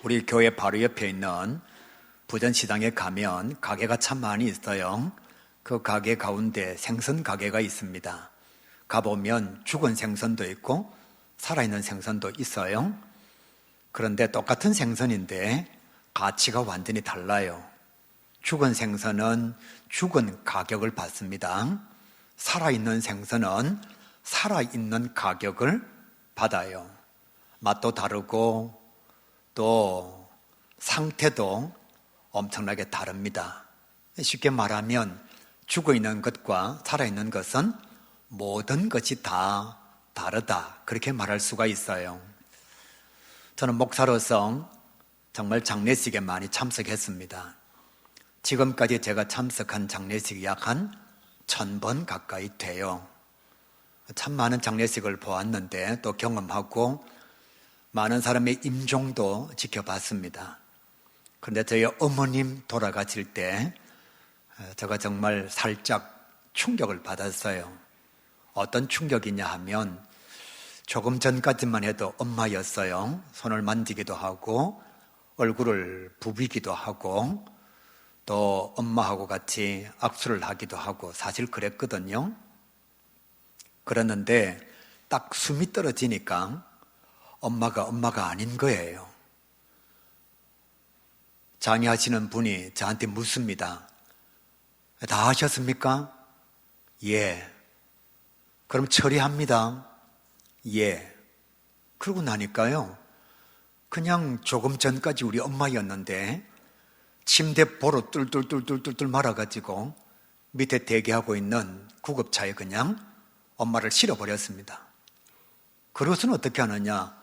우리 교회 바로 옆에 있는 부전시장에 가면 가게가 참 많이 있어요. 그 가게 가운데 생선 가게가 있습니다. 가보면 죽은 생선도 있고 살아있는 생선도 있어요. 그런데 똑같은 생선인데 가치가 완전히 달라요. 죽은 생선은 죽은 가격을 받습니다. 살아있는 생선은 살아있는 가격을 받아요. 맛도 다르고 또 상태도 엄청나게 다릅니다. 쉽게 말하면 죽어있는 것과 살아있는 것은 모든 것이 다 다르다, 그렇게 말할 수가 있어요. 저는 목사로서 정말 장례식에 많이 참석했습니다. 지금까지 제가 참석한 장례식이 약 한 1000번 가까이 돼요. 참 많은 장례식을 보았는데 또 경험하고 많은 사람의 임종도 지켜봤습니다. 그런데 저희 어머님 돌아가실 때 제가 정말 살짝 충격을 받았어요. 어떤 충격이냐 하면 조금 전까지만 해도 엄마였어요. 손을 만지기도 하고 얼굴을 부비기도 하고 또 엄마하고 같이 악수를 하기도 하고 사실 그랬거든요. 그랬는데 딱 숨이 떨어지니까 엄마가 아닌 거예요. 장애하시는 분이 저한테 묻습니다. 다 하셨습니까? 예. 그럼 처리합니다. 예. 그러고 나니까요, 그냥 조금 전까지 우리 엄마였는데 침대 보로 뚫뚫뚫뚫뚫 말아가지고 밑에 대기하고 있는 구급차에 그냥 엄마를 실어버렸습니다. 그것은 어떻게 하느냐?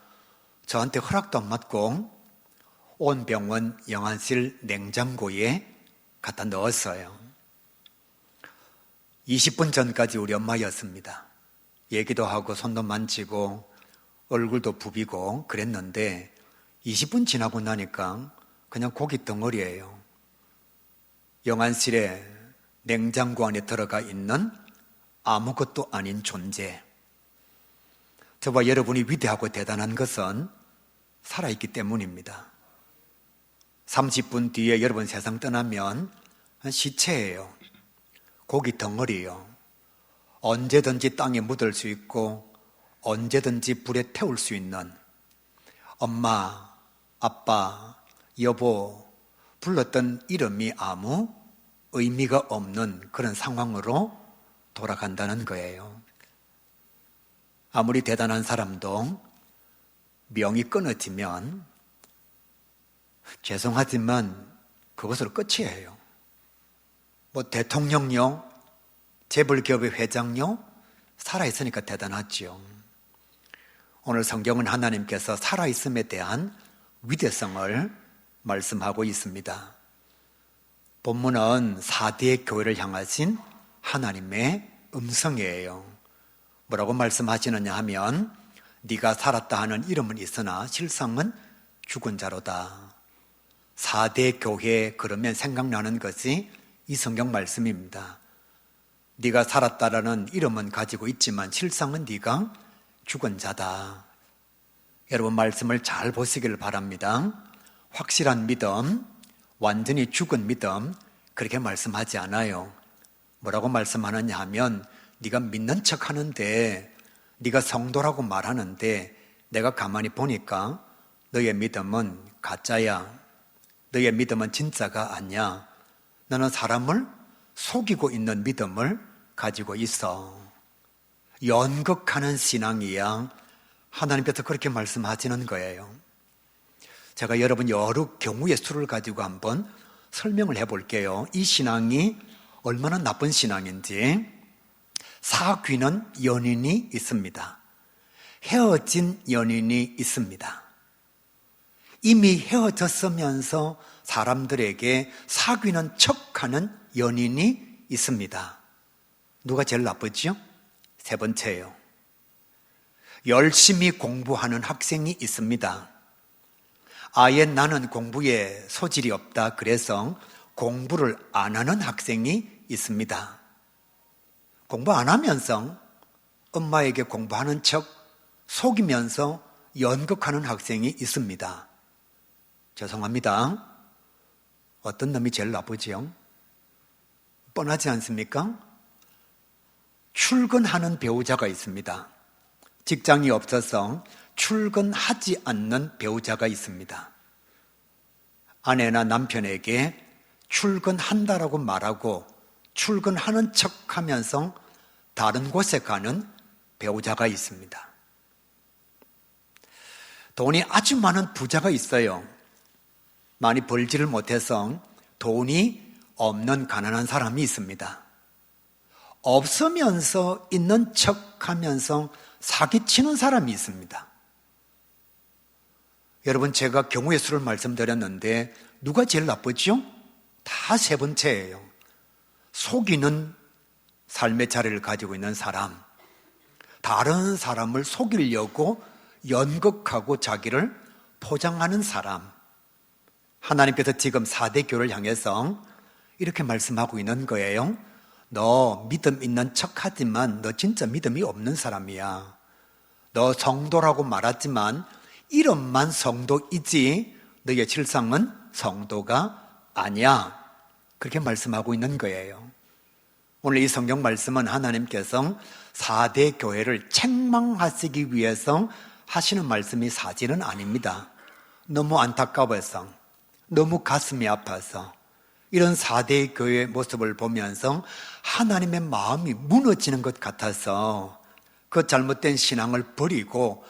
저한테 허락도 안 받고 온 병원 영안실 냉장고에 갖다 넣었어요. 20분 전까지 우리 엄마였습니다. 얘기도 하고 손도 만지고 얼굴도 부비고 그랬는데 20분 지나고 나니까 그냥 고기 덩어리예요. 영안실에 냉장고 안에 들어가 있는 아무것도 아닌 존재. 저와 여러분이 위대하고 대단한 것은 살아있기 때문입니다. 30분 뒤에 여러분 세상 떠나면 시체예요. 고기 덩어리예요. 언제든지 땅에 묻을 수 있고 언제든지 불에 태울 수 있는, 엄마, 아빠, 여보 불렀던 이름이 아무 의미가 없는 그런 상황으로 돌아간다는 거예요. 아무리 대단한 사람도 명이 끊어지면 죄송하지만 그것으로 끝이에요. 뭐 대통령요, 재벌기업의 회장요, 살아있으니까 대단하지요. 오늘 성경은 하나님께서 살아있음에 대한 위대성을 말씀하고 있습니다. 본문은 4대의 교회를 향하신 하나님의 음성이에요. 뭐라고 말씀하시느냐 하면 네가 살았다 하는 이름은 있으나 실상은 죽은 자로다. 4대 교회 그러면 생각나는 것이 이 성경 말씀입니다. 네가 살았다라는 이름은 가지고 있지만 실상은 네가 죽은 자다. 여러분 말씀을 잘 보시기를 바랍니다. 확실한 믿음, 완전히 죽은 믿음 그렇게 말씀하지 않아요. 뭐라고 말씀하느냐 하면 네가 믿는 척 하는데, 네가 성도라고 말하는데 내가 가만히 보니까 너의 믿음은 가짜야. 너의 믿음은 진짜가 아니야. 너는 사람을 속이고 있는 믿음을 가지고 있어. 연극하는 신앙이야. 하나님께서 그렇게 말씀하시는 거예요. 제가 여러분 여러 경우의 수를 가지고 한번 설명을 해볼게요. 이 신앙이 얼마나 나쁜 신앙인지. 사귀는 연인이 있습니다. 헤어진 연인이 있습니다. 이미 헤어졌으면서 사람들에게 사귀는 척하는 연인이 있습니다. 누가 제일 나쁘죠? 세 번째예요. 열심히 공부하는 학생이 있습니다. 아예 나는 공부에 소질이 없다, 그래서 공부를 안 하는 학생이 있습니다. 공부 안 하면서 엄마에게 공부하는 척 속이면서 연극하는 학생이 있습니다. 죄송합니다. 어떤 놈이 제일 나쁘지요? 뻔하지 않습니까? 출근하는 배우자가 있습니다. 직장이 없어서 출근하지 않는 배우자가 있습니다. 아내나 남편에게 출근한다라고 말하고 출근하는 척하면서 다른 곳에 가는 배우자가 있습니다. 돈이 아주 많은 부자가 있어요. 많이 벌지를 못해서 돈이 없는 가난한 사람이 있습니다. 없으면서 있는 척하면서 사기치는 사람이 있습니다. 여러분, 제가 경우의 수를 말씀드렸는데 누가 제일 나쁘죠? 다 세 번째예요. 속이는 삶의 자리를 가지고 있는 사람, 다른 사람을 속이려고 연극하고 자기를 포장하는 사람. 하나님께서 지금 4대 교를 향해서 이렇게 말씀하고 있는 거예요. 너 믿음 있는 척하지만 너 진짜 믿음이 없는 사람이야. 너 성도라고 말하지만 이름만 성도이지 너의 실상은 성도가 아니야. 그렇게 말씀하고 있는 거예요. 오늘 이 성경 말씀은 하나님께서 4대 교회를 책망하시기 위해서 하시는 말씀이 사실은 아닙니다. 너무 안타까워서, 너무 가슴이 아파서 이런 4대 교회의 모습을 보면서 하나님의 마음이 무너지는 것 같아서 그 잘못된 신앙을 버리고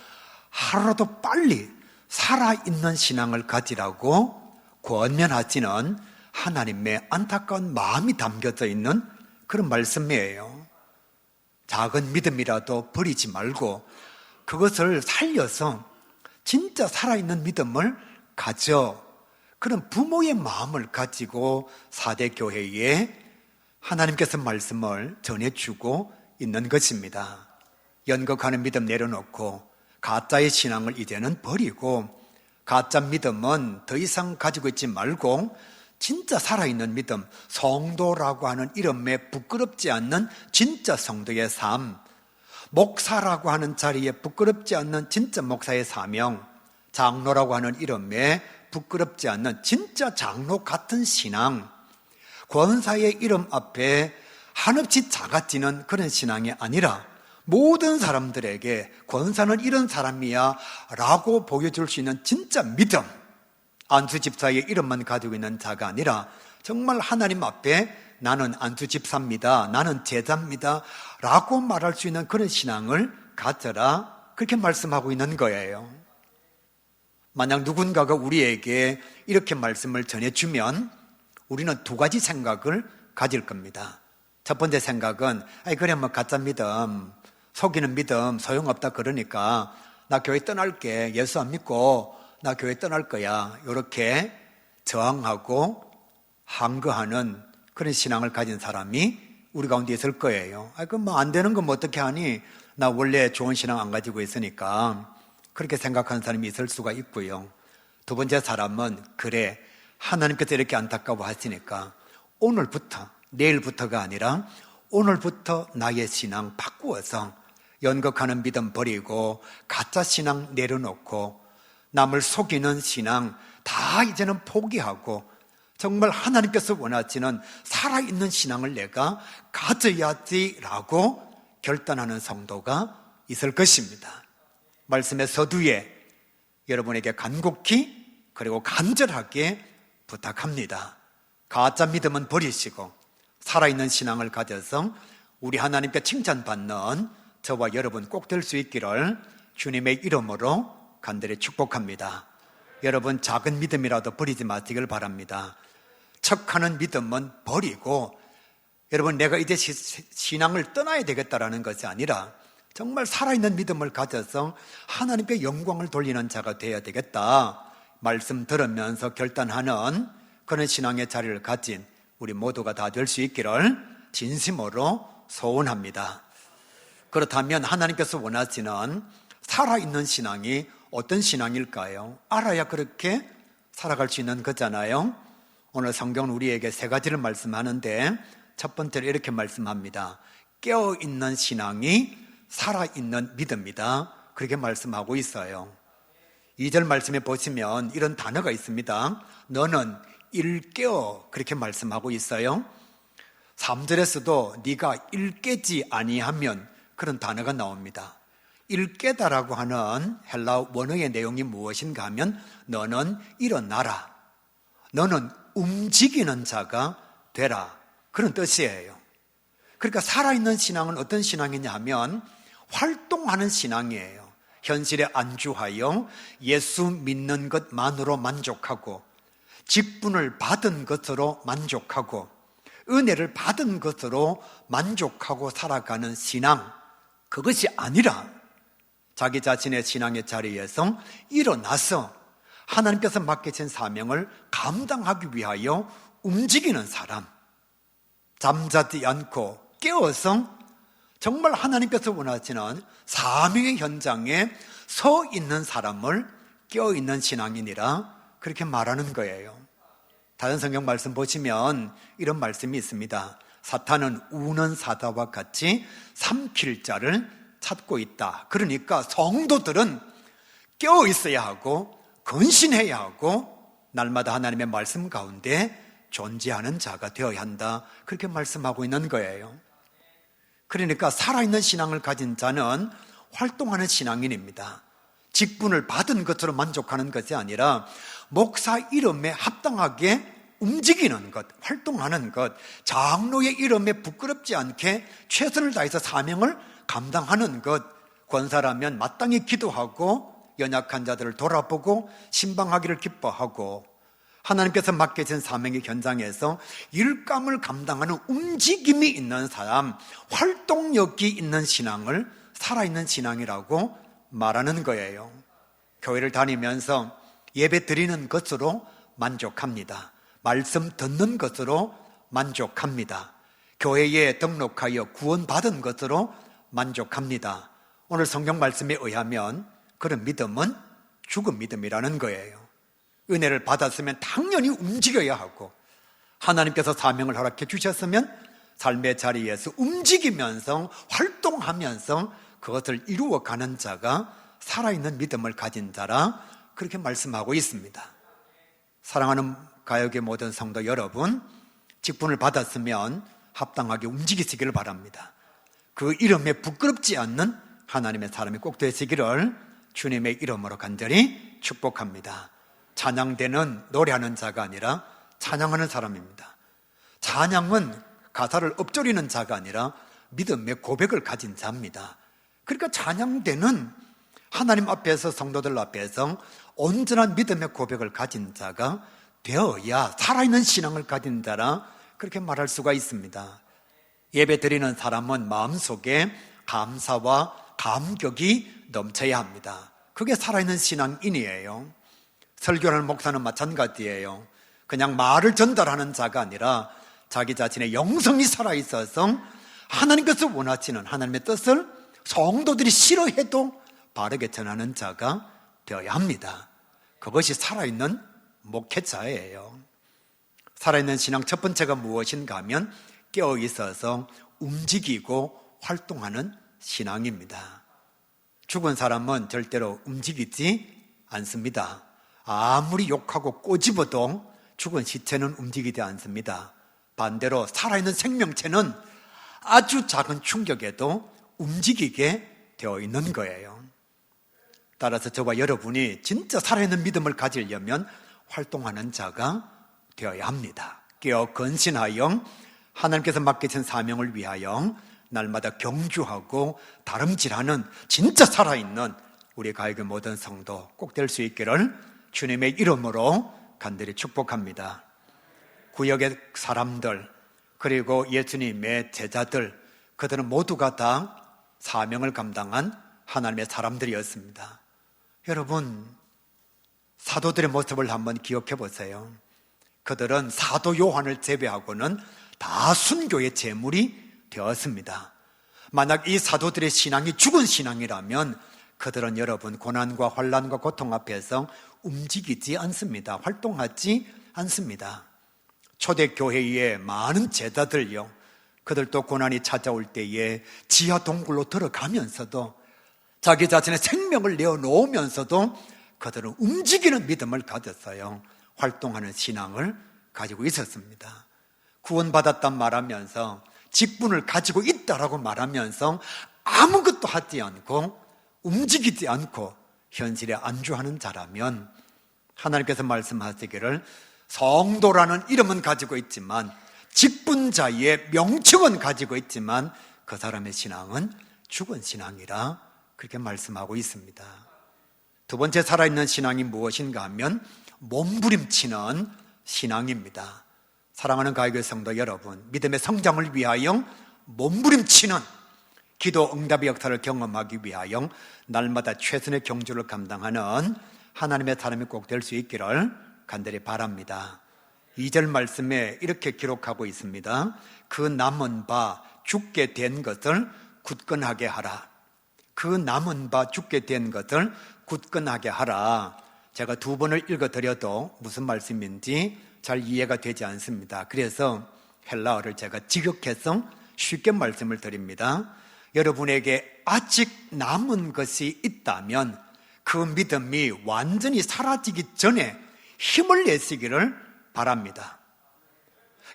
하루라도 빨리 살아있는 신앙을 가지라고 권면하시는 하나님의 안타까운 마음이 담겨져 있는 그런 말씀이에요. 작은 믿음이라도 버리지 말고 그것을 살려서 진짜 살아있는 믿음을 가져. 그런 부모의 마음을 가지고 4대 교회에 하나님께서 말씀을 전해주고 있는 것입니다. 연극하는 믿음 내려놓고 가짜의 신앙을 이제는 버리고 가짜 믿음은 더 이상 가지고 있지 말고 진짜 살아있는 믿음, 성도라고 하는 이름에 부끄럽지 않는 진짜 성도의 삶, 목사라고 하는 자리에 부끄럽지 않는 진짜 목사의 사명, 장로라고 하는 이름에 부끄럽지 않는 진짜 장로 같은 신앙, 권사의 이름 앞에 한없이 작아지는 그런 신앙이 아니라 모든 사람들에게 권사는 이런 사람이야 라고 보여줄 수 있는 진짜 믿음, 안수 집사의 이름만 가지고 있는 자가 아니라 정말 하나님 앞에 나는 안수 집사입니다, 나는 제자입니다 라고 말할 수 있는 그런 신앙을 가져라, 그렇게 말씀하고 있는 거예요. 만약 누군가가 우리에게 이렇게 말씀을 전해주면 우리는 두 가지 생각을 가질 겁니다. 첫 번째 생각은 그래 뭐 가짜 믿음, 속이는 믿음 소용없다 그러니까 나 교회 떠날게, 예수 안 믿고 나 교회 떠날 거야, 이렇게 저항하고 항거하는 그런 신앙을 가진 사람이 우리 가운데 있을 거예요. 그럼 뭐 안 되는 건 뭐 어떻게 하니, 나 원래 좋은 신앙 안 가지고 있으니까, 그렇게 생각하는 사람이 있을 수가 있고요. 두 번째 사람은 그래, 하나님께서 이렇게 안타까워 하시니까 오늘부터, 내일부터가 아니라 오늘부터 나의 신앙 바꾸어서 연극하는 믿음 버리고 가짜 신앙 내려놓고 남을 속이는 신앙 다 이제는 포기하고 정말 하나님께서 원하시는 살아있는 신앙을 내가 가져야지라고 결단하는 성도가 있을 것입니다. 말씀의 서두에 여러분에게 간곡히 그리고 간절하게 부탁합니다. 가짜 믿음은 버리시고 살아있는 신앙을 가져서 우리 하나님께 칭찬받는 저와 여러분 꼭 될 수 있기를 주님의 이름으로 간절히 축복합니다. 여러분 작은 믿음이라도 버리지 마시길 바랍니다. 척하는 믿음은 버리고 여러분 내가 이제 신앙을 떠나야 되겠다라는 것이 아니라 정말 살아있는 믿음을 가져서 하나님께 영광을 돌리는 자가 되어야 되겠다 말씀 들으면서 결단하는 그런 신앙의 자리를 가진 우리 모두가 다 될 수 있기를 진심으로 소원합니다. 그렇다면 하나님께서 원하시는 살아있는 신앙이 어떤 신앙일까요? 알아야 그렇게 살아갈 수 있는 거잖아요. 오늘 성경은 우리에게 세 가지를 말씀하는데 첫 번째로 이렇게 말씀합니다. 깨어있는 신앙이 살아있는 믿음이다, 그렇게 말씀하고 있어요. 2절 말씀에 보시면 이런 단어가 있습니다. 너는 일깨어 그렇게 말씀하고 있어요. 3절에서도 네가 일깨지 아니하면 그런 단어가 나옵니다. 일깨다라고 하는 헬라 원어의 내용이 무엇인가 하면 너는 일어나라, 너는 움직이는 자가 되라, 그런 뜻이에요. 그러니까 살아있는 신앙은 어떤 신앙이냐 하면 활동하는 신앙이에요. 현실에 안주하여 예수 믿는 것만으로 만족하고 직분을 받은 것으로 만족하고 은혜를 받은 것으로 만족하고 살아가는 신앙, 그것이 아니라 자기 자신의 신앙의 자리에서 일어나서 하나님께서 맡기신 사명을 감당하기 위하여 움직이는 사람, 잠자지 않고 깨어서 정말 하나님께서 원하시는 사명의 현장에 서 있는 사람을 깨어있는 신앙인이라 그렇게 말하는 거예요. 다른 성경 말씀 보시면 이런 말씀이 있습니다. 사탄은 우는 사자와 같이 삼킬 자를 찾고 있다. 그러니까 성도들은 깨어 있어야 하고 근신해야 하고 날마다 하나님의 말씀 가운데 존재하는 자가 되어야 한다. 그렇게 말씀하고 있는 거예요. 그러니까 살아있는 신앙을 가진 자는 활동하는 신앙인입니다. 직분을 받은 것으로 만족하는 것이 아니라 목사 이름에 합당하게 움직이는 것, 활동하는 것, 장로의 이름에 부끄럽지 않게 최선을 다해서 사명을 감당하는 것, 권사라면 마땅히 기도하고 연약한 자들을 돌아보고 신방하기를 기뻐하고 하나님께서 맡겨진 사명의 현장에서 일감을 감당하는 움직임이 있는 사람, 활동력이 있는 신앙을 살아있는 신앙이라고 말하는 거예요. 교회를 다니면서 예배 드리는 것으로 만족합니다. 말씀 듣는 것으로 만족합니다. 교회에 등록하여 구원받은 것으로 만족합니다. 오늘 성경 말씀에 의하면 그런 믿음은 죽은 믿음이라는 거예요. 은혜를 받았으면 당연히 움직여야 하고 하나님께서 사명을 허락해 주셨으면 삶의 자리에서 움직이면서 활동하면서 그것을 이루어가는 자가 살아있는 믿음을 가진 자라 그렇게 말씀하고 있습니다. 사랑하는 가요계 모든 성도 여러분, 직분을 받았으면 합당하게 움직이시기를 바랍니다. 그 이름에 부끄럽지 않는 하나님의 사람이 꼭 되시기를 주님의 이름으로 간절히 축복합니다. 찬양되는 노래하는 자가 아니라 찬양하는 사람입니다. 찬양은 가사를 읊조리는 자가 아니라 믿음의 고백을 가진 자입니다. 그러니까 찬양되는 하나님 앞에서 성도들 앞에서 온전한 믿음의 고백을 가진 자가 되어야 살아있는 신앙을 가진 자라 그렇게 말할 수가 있습니다. 예배 드리는 사람은 마음속에 감사와 감격이 넘쳐야 합니다. 그게 살아있는 신앙인이에요. 설교하는 목사는 마찬가지예요. 그냥 말을 전달하는 자가 아니라 자기 자신의 영성이 살아있어서 하나님께서 원하시는 하나님의 뜻을 성도들이 싫어해도 바르게 전하는 자가 되어야 합니다. 그것이 살아있는 목회자예요. 살아있는 신앙 첫 번째가 무엇인가 하면 깨어있어서 움직이고 활동하는 신앙입니다. 죽은 사람은 절대로 움직이지 않습니다. 아무리 욕하고 꼬집어도 죽은 시체는 움직이지 않습니다. 반대로 살아있는 생명체는 아주 작은 충격에도 움직이게 되어 있는 거예요. 따라서 저와 여러분이 진짜 살아있는 믿음을 가지려면 활동하는 자가 되어야 합니다. 깨어 근신하여 하나님께서 맡기신 사명을 위하여 날마다 경주하고 다름질하는 진짜 살아있는 우리 가요계 모든 성도 꼭 될 수 있기를 주님의 이름으로 간절히 축복합니다. 구역의 사람들 그리고 예수님의 제자들, 그들은 모두가 다 사명을 감당한 하나님의 사람들이었습니다. 여러분, 사도들의 모습을 한번 기억해 보세요. 그들은 사도 요한을 제외하고는 다 순교의 제물이 되었습니다. 만약 이 사도들의 신앙이 죽은 신앙이라면 그들은 여러분 고난과 환난과 고통 앞에서 움직이지 않습니다. 활동하지 않습니다. 초대교회의 많은 제자들요, 그들도 고난이 찾아올 때에 지하 동굴로 들어가면서도 자기 자신의 생명을 내어놓으면서도 그들은 움직이는 믿음을 가졌어요. 활동하는 신앙을 가지고 있었습니다. 구원받았단 말하면서 직분을 가지고 있다라고 말하면서 아무것도 하지 않고 움직이지 않고 현실에 안주하는 자라면 하나님께서 말씀하시기를 성도라는 이름은 가지고 있지만 직분자의 명칭은 가지고 있지만 그 사람의 신앙은 죽은 신앙이라 그렇게 말씀하고 있습니다. 두 번째 살아있는 신앙이 무엇인가 하면 몸부림치는 신앙입니다. 사랑하는 가요교회 성도 여러분, 믿음의 성장을 위하여 몸부림치는 기도 응답의 역사를 경험하기 위하여 날마다 최선의 경주를 감당하는 하나님의 사람이 꼭 될 수 있기를 간절히 바랍니다. 2절 말씀에 이렇게 기록하고 있습니다. 그 남은 바 죽게 된 것을 굳건하게 하라. 그 남은 바 죽게 된 것을 굳건하게 하라. 제가 2번을 읽어드려도 무슨 말씀인지 잘 이해가 되지 않습니다. 그래서 헬라어를 제가 직역해서 쉽게 말씀을 드립니다. 여러분에게 아직 남은 것이 있다면 그 믿음이 완전히 사라지기 전에 힘을 내시기를 바랍니다.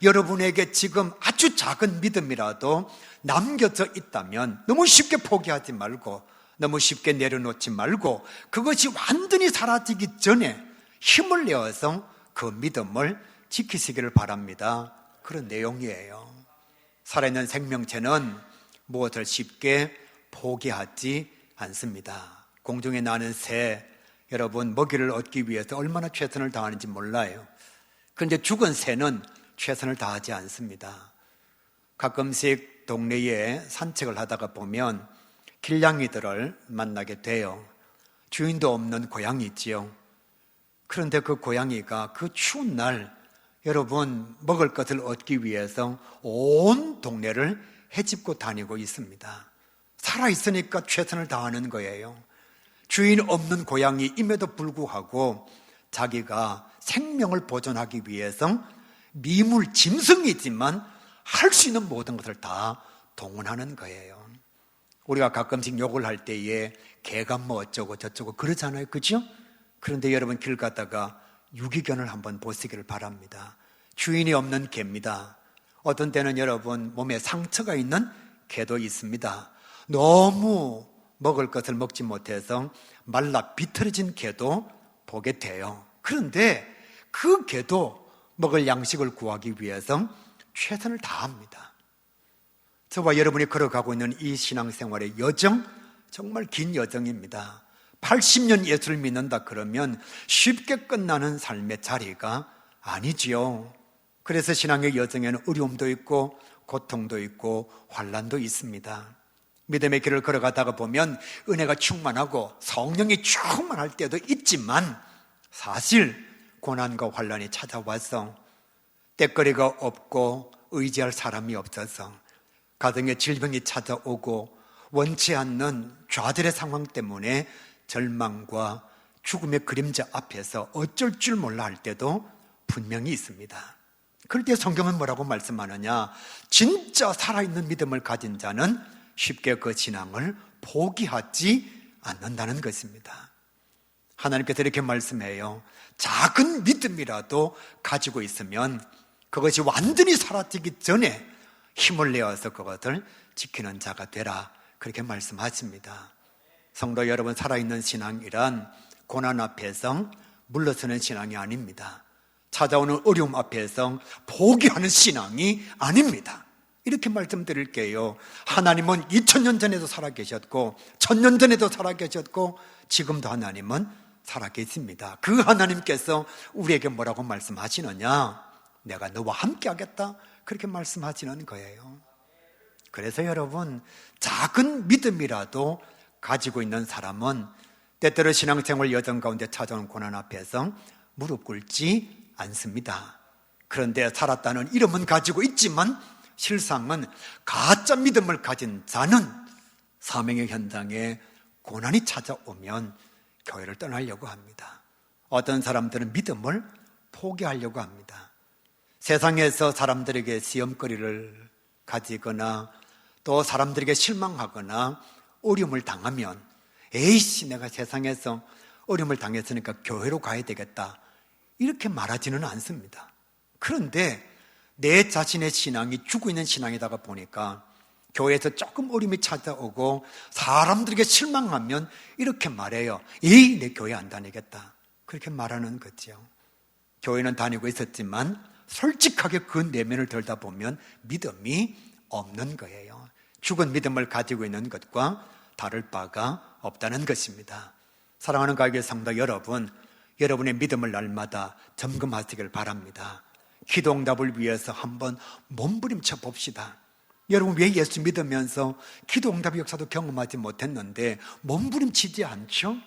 여러분에게 지금 아주 작은 믿음이라도 남겨져 있다면 너무 쉽게 포기하지 말고 너무 쉽게 내려놓지 말고 그것이 완전히 사라지기 전에 힘을 내어서 그 믿음을 지키시기를 바랍니다. 그런 내용이에요. 살아있는 생명체는 무엇을 쉽게 포기하지 않습니다. 공중에 나는 새, 여러분 먹이를 얻기 위해서 얼마나 최선을 다하는지 몰라요. 그런데 죽은 새는 최선을 다하지 않습니다. 가끔씩 동네에 산책을 하다가 보면 길냥이들을 만나게 돼요. 주인도 없는 고양이지요. 그런데 그 고양이가 그 추운 날 여러분 먹을 것을 얻기 위해서 온 동네를 헤집고 다니고 있습니다. 살아있으니까 최선을 다하는 거예요. 주인 없는 고양이임에도 불구하고 자기가 생명을 보존하기 위해서 미물 짐승이지만 할 수 있는 모든 것을 다 동원하는 거예요. 우리가 가끔씩 욕을 할 때에 개가 뭐 어쩌고 저쩌고 그러잖아요. 그죠? 그런데 여러분 길 가다가 유기견을 한번 보시기를 바랍니다. 주인이 없는 개입니다. 어떤 때는 여러분 몸에 상처가 있는 개도 있습니다. 너무 먹을 것을 먹지 못해서 말라 비틀어진 개도 보게 돼요. 그런데 그 개도 먹을 양식을 구하기 위해서 최선을 다합니다. 저와 여러분이 걸어가고 있는 이 신앙생활의 여정, 정말 긴 여정입니다. 80년 예수를 믿는다 그러면 쉽게 끝나는 삶의 자리가 아니지요. 그래서 신앙의 여정에는 어려움도 있고 고통도 있고 환난도 있습니다. 믿음의 길을 걸어가다가 보면 은혜가 충만하고 성령이 충만할 때도 있지만 사실 고난과 환난이 찾아와서 때거리가 없고 의지할 사람이 없어서 가정에 질병이 찾아오고 원치 않는 좌절의 상황 때문에 절망과 죽음의 그림자 앞에서 어쩔 줄 몰라 할 때도 분명히 있습니다. 그럴 때 성경은 뭐라고 말씀하느냐? 진짜 살아있는 믿음을 가진 자는 쉽게 그 신앙을 포기하지 않는다는 것입니다. 하나님께서 이렇게 말씀해요. 작은 믿음이라도 가지고 있으면 그것이 완전히 사라지기 전에 힘을 내어서 그것을 지키는 자가 되라, 그렇게 말씀하십니다. 성도 여러분, 살아있는 신앙이란 고난 앞에서 물러서는 신앙이 아닙니다. 찾아오는 어려움 앞에서 포기하는 신앙이 아닙니다. 이렇게 말씀드릴게요. 하나님은 2000년 전에도 살아계셨고 1000년 전에도 살아계셨고 지금도 하나님은 살아계십니다. 그 하나님께서 우리에게 뭐라고 말씀하시느냐? 내가 너와 함께 하겠다, 그렇게 말씀하시는 거예요. 그래서 여러분, 작은 믿음이라도 가지고 있는 사람은 때때로 신앙생활 여정 가운데 찾아오는 고난 앞에서 무릎 꿇지 않습니다. 그런데 살았다는 이름은 가지고 있지만 실상은 가짜 믿음을 가진 자는 사명의 현장에 고난이 찾아오면 교회를 떠나려고 합니다. 어떤 사람들은 믿음을 포기하려고 합니다. 세상에서 사람들에게 시험거리를 가지거나 또 사람들에게 실망하거나 어려움을 당하면 에이씨, 내가 세상에서 어려움을 당했으니까 교회로 가야 되겠다, 이렇게 말하지는 않습니다. 그런데 내 자신의 신앙이 죽어 있는 신앙이다가 보니까 교회에서 조금 어려움이 찾아오고 사람들에게 실망하면 이렇게 말해요. 에이, 내 교회 안 다니겠다, 그렇게 말하는 거죠. 교회는 다니고 있었지만 솔직하게 그 내면을 들다 보면 믿음이 없는 거예요. 죽은 믿음을 가지고 있는 것과 다를 바가 없다는 것입니다. 사랑하는 가요교회 성도 여러분, 여러분의 믿음을 날마다 점검하시길 바랍니다. 기도응답을 위해서 한번 몸부림쳐 봅시다. 여러분, 왜 예수 믿으면서 기도응답 역사도 경험하지 못했는데 몸부림치지 않죠?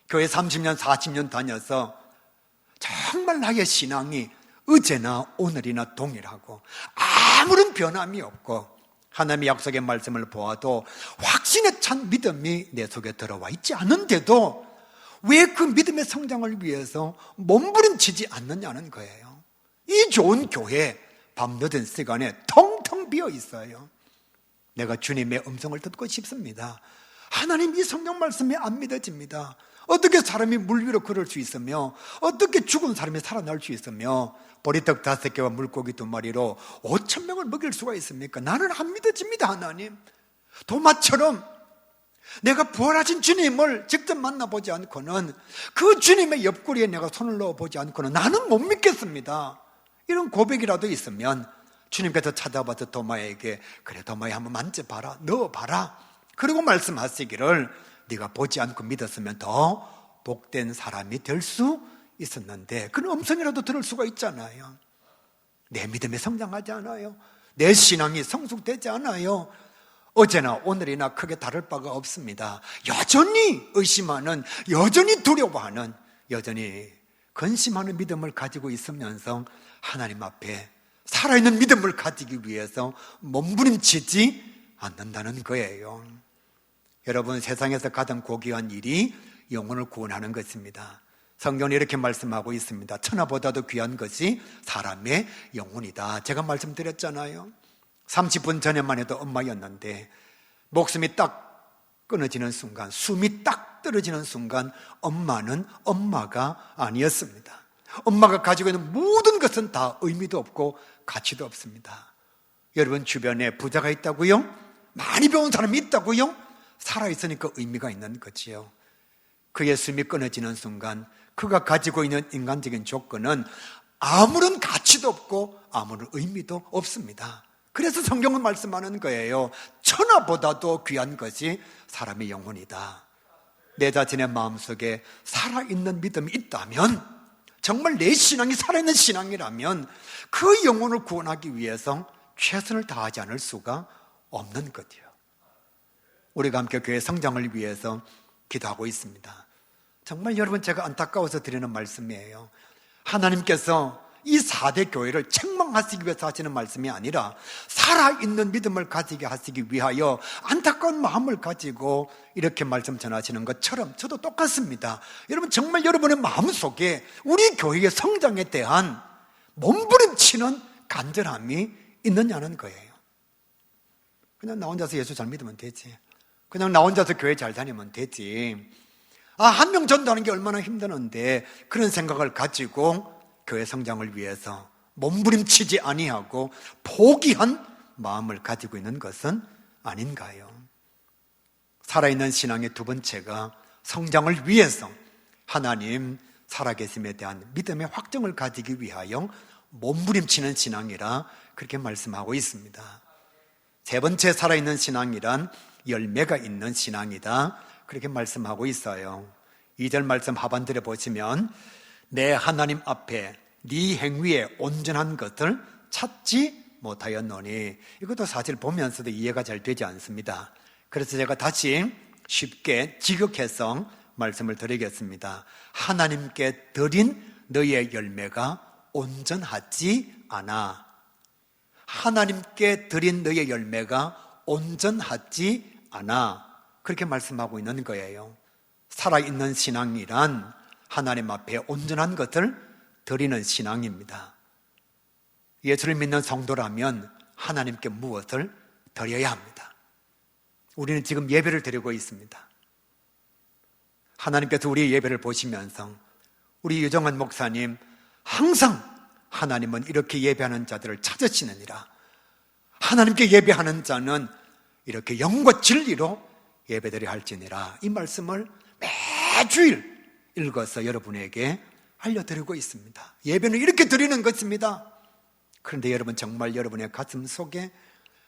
교회 30년, 40년 다녀서 정말 나의 신앙이 어제나 오늘이나 동일하고 아무런 변함이 없고 하나님의 약속의 말씀을 보아도 확신에 찬 믿음이 내 속에 들어와 있지 않은데도 왜 그 믿음의 성장을 위해서 몸부림치지 않느냐는 거예요. 이 좋은 교회 밤늦은 시간에 텅텅 비어 있어요. 내가 주님의 음성을 듣고 싶습니다. 하나님, 이 성경 말씀이 안 믿어집니다. 어떻게 사람이 물 위로 걸을 수 있으며 어떻게 죽은 사람이 살아날 수 있으며 보리떡 5개와 물고기 2마리로 5,000명을 먹일 수가 있습니까? 나는 안 믿어집니다. 하나님, 도마처럼 내가 부활하신 주님을 직접 만나보지 않고는, 그 주님의 옆구리에 내가 손을 넣어보지 않고는 나는 못 믿겠습니다. 이런 고백이라도 있으면 주님께서 찾아와서 도마에게, 그래 도마에 한번 만져봐라, 넣어봐라, 그리고 말씀하시기를 네가 보지 않고 믿었으면 더 복된 사람이 될 수 있었는데, 그런 음성이라도 들을 수가 있잖아요. 내 믿음이 성장하지 않아요. 내 신앙이 성숙되지 않아요. 어제나 오늘이나 크게 다를 바가 없습니다. 여전히 의심하는, 여전히 두려워하는, 여전히 근심하는 믿음을 가지고 있으면서 하나님 앞에 살아있는 믿음을 가지기 위해서 몸부림치지 않는다는 거예요. 여러분, 세상에서 가장 고귀한 일이 영혼을 구원하는 것입니다. 성경은 이렇게 말씀하고 있습니다. 천하보다도 귀한 것이 사람의 영혼이다. 제가 말씀드렸잖아요. 30분 전에만 해도 엄마였는데 목숨이 딱 끊어지는 순간, 숨이 딱 떨어지는 순간 엄마는 엄마가 아니었습니다. 엄마가 가지고 있는 모든 것은 다 의미도 없고 가치도 없습니다. 여러분 주변에 부자가 있다고요? 많이 배운 사람이 있다고요? 살아있으니까 의미가 있는 거지요. 그의 숨이 끊어지는 순간 그가 가지고 있는 인간적인 조건은 아무런 가치도 없고 아무런 의미도 없습니다. 그래서 성경은 말씀하는 거예요. 천하보다도 귀한 것이 사람의 영혼이다. 내 자신의 마음속에 살아있는 믿음이 있다면, 정말 내 신앙이 살아있는 신앙이라면 그 영혼을 구원하기 위해서 최선을 다하지 않을 수가 없는 거죠. 우리가 함께 교회 성장을 위해서 기도하고 있습니다. 정말 여러분, 제가 안타까워서 드리는 말씀이에요. 하나님께서 이 4대 교회를 책망하시기 위해서 하시는 말씀이 아니라 살아있는 믿음을 가지게 하시기 위하여 안타까운 마음을 가지고 이렇게 말씀 전하시는 것처럼 저도 똑같습니다. 여러분, 정말 여러분의 마음속에 우리 교회의 성장에 대한 몸부림치는 간절함이 있느냐는 거예요. 그냥 나 혼자서 예수 잘 믿으면 되지, 그냥 나 혼자서 교회 잘 다니면 되지, 한 명 전도하는 게 얼마나 힘드는데, 그런 생각을 가지고 교회 성장을 위해서 몸부림치지 아니하고 포기한 마음을 가지고 있는 것은 아닌가요? 살아있는 신앙의 두 번째가 성장을 위해서 하나님 살아계심에 대한 믿음의 확정을 가지기 위하여 몸부림치는 신앙이라 그렇게 말씀하고 있습니다. 세 번째 살아있는 신앙이란 열매가 있는 신앙이다, 그렇게 말씀하고 있어요. 2절 말씀 하반절에 보시면 내 하나님 앞에 네 행위에 온전한 것을 찾지 못하였노니, 이것도 사실 보면서도 이해가 잘 되지 않습니다. 그래서 제가 다시 쉽게 직역해서 말씀을 드리겠습니다. 하나님께 드린 너의 열매가 온전하지 않아. 하나님께 드린 너의 열매가 온전하지 않아, 그렇게 말씀하고 있는 거예요. 살아있는 신앙이란 하나님 앞에 온전한 것을 드리는 신앙입니다. 예수를 믿는 성도라면 하나님께 무엇을 드려야 합니다. 우리는 지금 예배를 드리고 있습니다. 하나님께서 우리의 예배를 보시면서 우리 유정환 목사님 항상 하나님은 이렇게 예배하는 자들을 찾으시느니라, 하나님께 예배하는 자는 이렇게 영과 진리로 예배드려 할지니라, 이 말씀을 매주일 읽어서 여러분에게 알려드리고 있습니다. 예배는 이렇게 드리는 것입니다. 그런데 여러분, 정말 여러분의 가슴 속에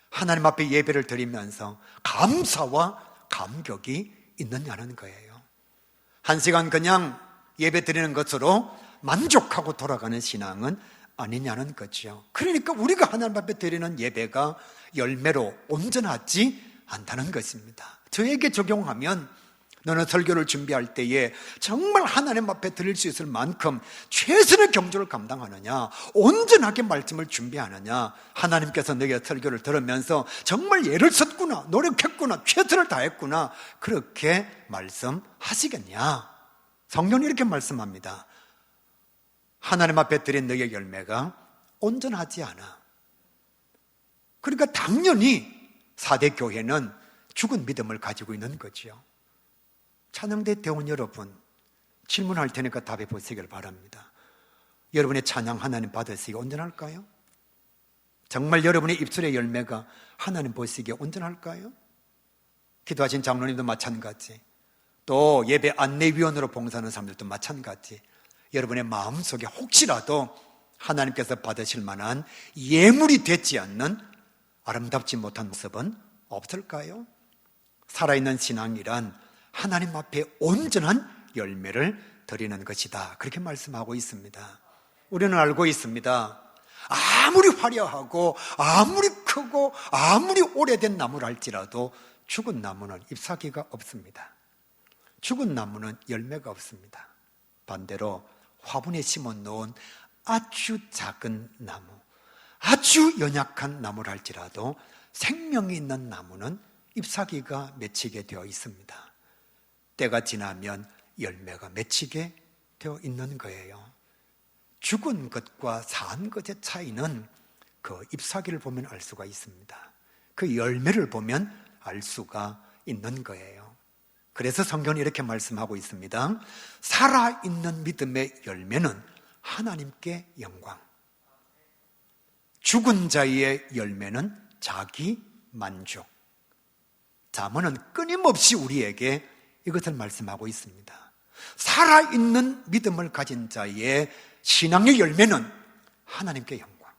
하나님 앞에 예배를 드리면서 감사와 감격이 있느냐는 거예요. 한 시간 그냥 예배 드리는 것으로 만족하고 돌아가는 신앙은 아니냐는 거죠. 그러니까 우리가 하나님 앞에 드리는 예배가 열매로 온전하지 않다는 것입니다. 저에게 적용하면, 너는 설교를 준비할 때에 정말 하나님 앞에 드릴 수 있을 만큼 최선의 경주를 감당하느냐, 온전하게 말씀을 준비하느냐, 하나님께서 너의 설교를 들으면서 정말 애를 썼구나, 노력했구나, 최선을 다했구나, 그렇게 말씀하시겠냐? 성경은 이렇게 말씀합니다. 하나님 앞에 드린 너의 열매가 온전하지 않아. 그러니까 당연히 4대 교회는 죽은 믿음을 가지고 있는 거죠. 찬양대 대원 여러분, 질문할 테니까 답해 보시길 바랍니다. 여러분의 찬양 하나님 받으시기에 온전할까요? 정말 여러분의 입술의 열매가 하나님 보시기에 온전할까요? 기도하신 장로님도 마찬가지, 또 예배 안내위원으로 봉사하는 사람들도 마찬가지, 여러분의 마음속에 혹시라도 하나님께서 받으실 만한 예물이 되지 않는 아름답지 못한 모습은 없을까요? 살아있는 신앙이란 하나님 앞에 온전한 열매를 드리는 것이다, 그렇게 말씀하고 있습니다. 우리는 알고 있습니다. 아무리 화려하고 아무리 크고 아무리 오래된 나무를 할지라도 죽은 나무는 잎사귀가 없습니다. 죽은 나무는 열매가 없습니다. 반대로 화분에 심어 놓은 아주 작은 나무, 아주 연약한 나무를 할지라도 생명이 있는 나무는 잎사귀가 맺히게 되어 있습니다. 때가 지나면 열매가 맺히게 되어 있는 거예요. 죽은 것과 산 것의 차이는 그 잎사귀를 보면 알 수가 있습니다. 그 열매를 보면 알 수가 있는 거예요. 그래서 성경은 이렇게 말씀하고 있습니다. 살아있는 믿음의 열매는 하나님께 영광, 죽은 자의 열매는 자기 만족. 잠언은 끊임없이 우리에게 이것을 말씀하고 있습니다. 살아있는 믿음을 가진 자의 신앙의 열매는 하나님께 영광,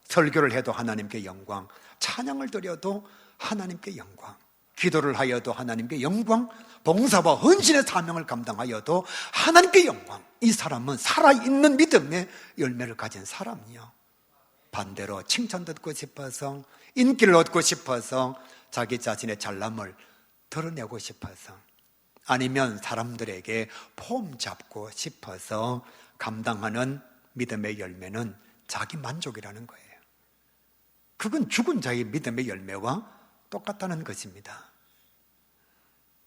설교를 해도 하나님께 영광, 찬양을 드려도 하나님께 영광, 기도를 하여도 하나님께 영광, 봉사와 헌신의 사명을 감당하여도 하나님께 영광. 이 사람은 살아있는 믿음의 열매를 가진 사람이요. 반대로 칭찬 듣고 싶어서, 인기를 얻고 싶어서, 자기 자신의 잘남을 드러내고 싶어서, 아니면 사람들에게 폼 잡고 싶어서 감당하는 믿음의 열매는 자기 만족이라는 거예요. 그건 죽은 자의 믿음의 열매와 똑같다는 것입니다.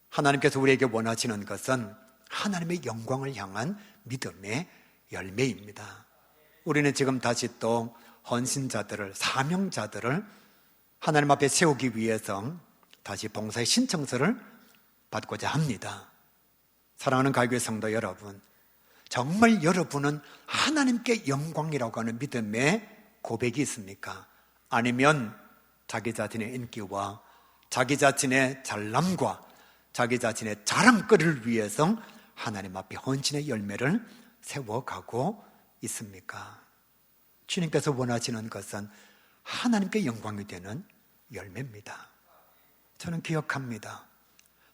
하나님께서 우리에게 원하시는 것은 하나님의 영광을 향한 믿음의 열매입니다. 우리는 지금 다시 또 헌신자들을, 사명자들을 하나님 앞에 세우기 위해서 다시 봉사의 신청서를 받고자 합니다. 사랑하는 가교회 성도 여러분, 정말 여러분은 하나님께 영광이라고 하는 믿음의 고백이 있습니까? 아니면 자기 자신의 인기와 자기 자신의 잘남과 자기 자신의 자랑거리를 위해서 하나님 앞에 헌신의 열매를 세워가고 있습니까? 주님께서 원하시는 것은 하나님께 영광이 되는 열매입니다. 저는 기억합니다.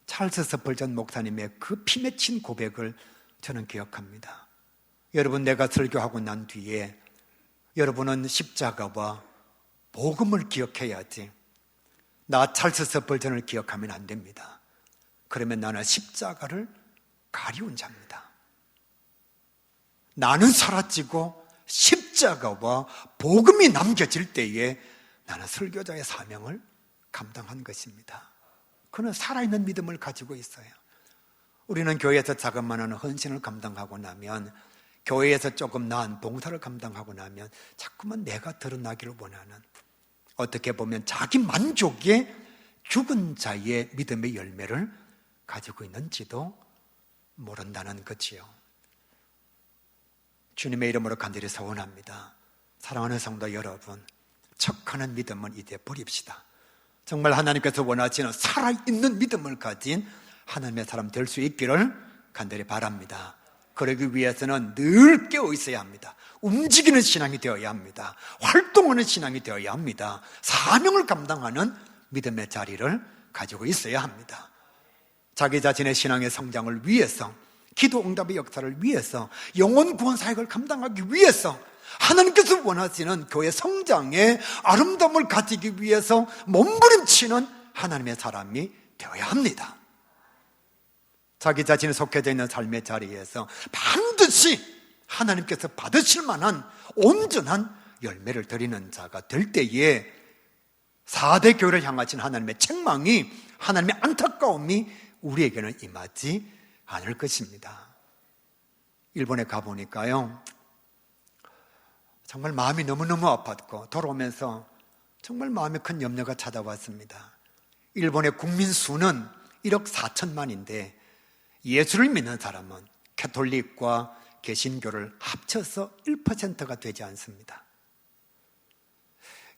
찰스 스펄전 목사님의 그 피 맺힌 고백을 저는 기억합니다. 여러분, 내가 설교하고 난 뒤에 여러분은 십자가와 복음을 기억해야지, 나 찰스 스펄전을 기억하면 안 됩니다. 그러면 나는 십자가를 가리운 자입니다. 나는 사라지고 십자가와 복음이 남겨질 때에 나는 설교자의 사명을 감당한 것입니다. 그는 살아있는 믿음을 가지고 있어요. 우리는 교회에서 자그마한 헌신을 감당하고 나면, 교회에서 조금 나은 봉사를 감당하고 나면 자꾸만 내가 드러나기를 원하는, 어떻게 보면 자기 만족의 죽은 자의 믿음의 열매를 가지고 있는지도 모른다는 거지요. 주님의 이름으로 간절히 소원합니다. 사랑하는 성도 여러분, 척하는 믿음은 이제 버립시다. 정말 하나님께서 원하시는 살아있는 믿음을 가진 하나님의 사람 될 수 있기를 간절히 바랍니다. 그러기 위해서는 늘 깨어 있어야 합니다. 움직이는 신앙이 되어야 합니다. 활동하는 신앙이 되어야 합니다. 사명을 감당하는 믿음의 자리를 가지고 있어야 합니다. 자기 자신의 신앙의 성장을 위해서, 기도 응답의 역사를 위해서, 영혼 구원 사역을 감당하기 위해서, 하나님께서 원하시는 교회 성장의 아름다움을 가지기 위해서 몸부림치는 하나님의 사람이 되어야 합니다. 자기 자신이 속해져 있는 삶의 자리에서 반드시 하나님께서 받으실 만한 온전한 열매를 드리는 자가 될 때에 4대 교회를 향하신 하나님의 책망이, 하나님의 안타까움이 우리에게는 임하지 않을 것입니다. 일본에 가보니까요, 정말 마음이 너무너무 아팠고 돌아오면서 정말 마음에 큰 염려가 찾아왔습니다. 일본의 국민 수는 1억 4천만인데 예수를 믿는 사람은 가톨릭과 개신교를 합쳐서 1%가 되지 않습니다.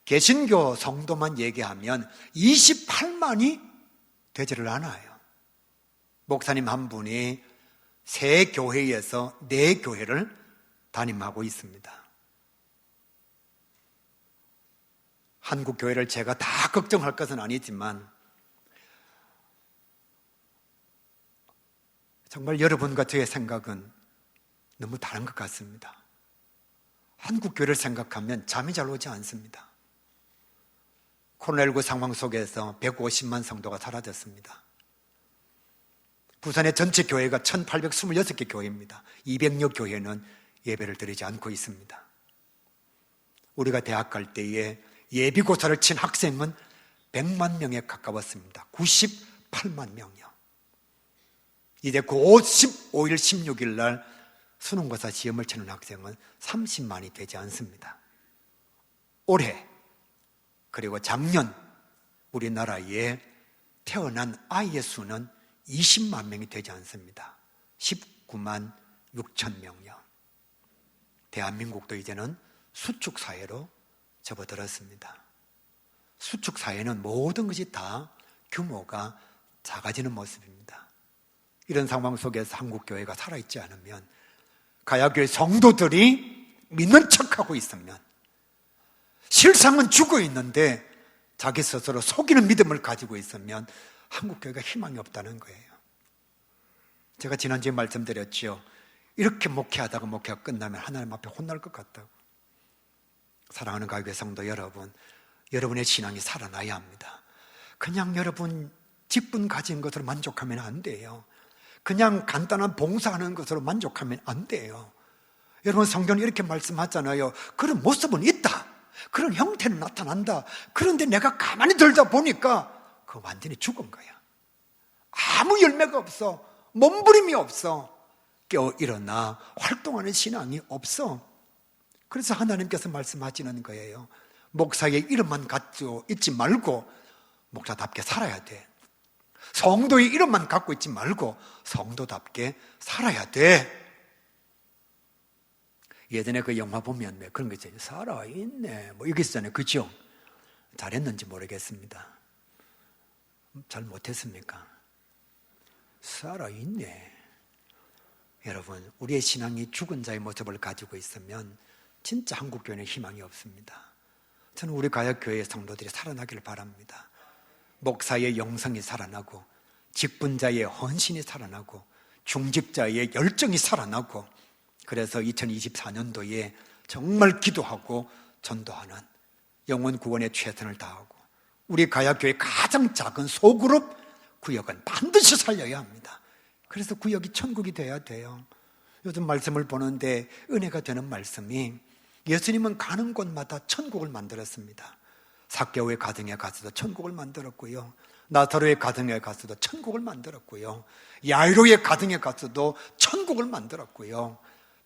개신교 성도만 얘기하면 28만이 되지를 않아요. 목사님 한 분이 3교회에서 4교회를 담임하고 있습니다. 한국 교회를 제가 다 걱정할 것은 아니지만 정말 여러분과 저의 생각은 너무 다른 것 같습니다. 한국 교회를 생각하면 잠이 잘 오지 않습니다. 코로나19 상황 속에서 150만 성도가 사라졌습니다. 부산의 전체 교회가 1826개 교회입니다. 200여 교회는 예배를 드리지 않고 있습니다. 우리가 대학 갈 때에 예비고사를 친 학생은 100만 명에 가까웠습니다. 98만 명이요. 이제 곧 15일, 16일 날 수능고사 시험을 치는 학생은 30만이 되지 않습니다. 올해 그리고 작년 우리나라에 태어난 아이의 수는 20만 명이 되지 않습니다. 19만 6천 명이요. 대한민국도 이제는 수축사회로 접어들었습니다. 수축사회는 모든 것이 다 규모가 작아지는 모습입니다. 이런 상황 속에서 한국교회가 살아있지 않으면, 가야교회 성도들이 믿는 척하고 있으면, 실상은 죽어 있는데 자기 스스로 속이는 믿음을 가지고 있으면 한국교회가 희망이 없다는 거예요. 제가 지난주에 말씀드렸죠. 이렇게 목회하다가 목회가 끝나면 하나님 앞에 혼날 것 같다고. 사랑하는 가야교회 성도 여러분, 여러분의 신앙이 살아나야 합니다. 그냥 여러분 직분 가진 것으로 만족하면 안 돼요. 그냥 간단한 봉사하는 것으로 만족하면 안 돼요. 여러분, 성경이 이렇게 말씀하잖아요. 그런 모습은 있다, 그런 형태는 나타난다. 그런데 내가 가만히 들다 보니까 그거 완전히 죽은 거야. 아무 열매가 없어. 몸부림이 없어. 깨어 일어나 활동하는 신앙이 없어. 그래서 하나님께서 말씀하시는 거예요. 목사의 이름만 갖고 있지 말고 목사답게 살아야 돼. 성도의 이름만 갖고 있지 말고 성도답게 살아야 돼. 예전에 그 영화 보면 그런 거 있잖아요. 살아있네, 뭐 이게 있잖아요. 그죠? 잘했는지 모르겠습니다. 잘 못했습니까? 살아있네. 여러분, 우리의 신앙이 죽은 자의 모습을 가지고 있으면 진짜 한국교회는 희망이 없습니다. 저는 우리 가야교회의 성도들이 살아나기를 바랍니다. 목사의 영성이 살아나고, 직분자의 헌신이 살아나고, 중직자의 열정이 살아나고, 그래서 2024년도에 정말 기도하고 전도하는 영혼 구원에 최선을 다하고, 우리 가야교회 가장 작은 소그룹 구역은 반드시 살려야 합니다. 그래서 구역이 천국이 돼야 돼요. 요즘 말씀을 보는데 은혜가 되는 말씀이, 예수님은 가는 곳마다 천국을 만들었습니다. 삭개오의 가정에 가서도 천국을 만들었고요, 나사로의 가정에 가서도 천국을 만들었고요, 야이로의 가정에 가서도 천국을 만들었고요,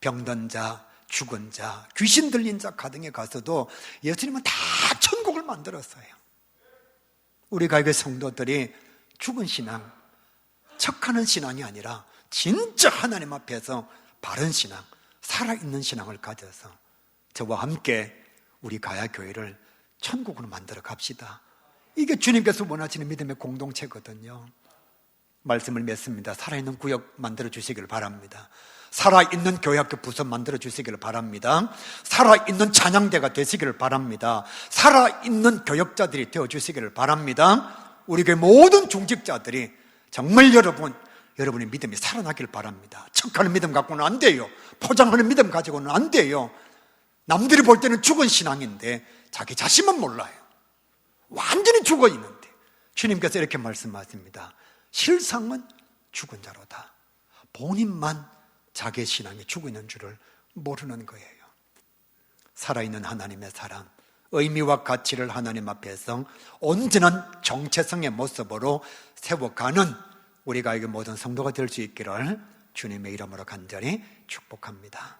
병든 자, 죽은 자, 귀신 들린 자 가정에 가서도 예수님은 다 천국을 만들었어요. 우리 가야교회 성도들이 죽은 신앙, 척하는 신앙이 아니라 진짜 하나님 앞에서 바른 신앙, 살아있는 신앙을 가져서 저와 함께 우리 가야교회를 천국으로 만들어 갑시다. 이게 주님께서 원하시는 믿음의 공동체거든요. 말씀을 맺습니다. 살아있는 구역 만들어 주시기를 바랍니다. 살아있는 교회학교 부서 만들어 주시기를 바랍니다. 살아있는 찬양대가 되시기를 바랍니다. 살아있는 교역자들이 되어 주시기를 바랍니다. 우리 교회 모든 중직자들이 정말 여러분의 믿음이 살아나길 바랍니다. 척하는 믿음 갖고는 안 돼요. 포장하는 믿음 가지고는 안 돼요. 남들이 볼 때는 죽은 신앙인데 자기 자신만 몰라요. 완전히 죽어 있는데 주님께서 이렇게 말씀하십니다. 실상은 죽은 자로다. 본인만 자기의 신앙이 죽어 있는 줄을 모르는 거예요. 살아있는 하나님의 사랑, 의미와 가치를 하나님 앞에서 온전한 정체성의 모습으로 세워가는 우리가 이게 모든 성도가 될 수 있기를 주님의 이름으로 간절히 축복합니다.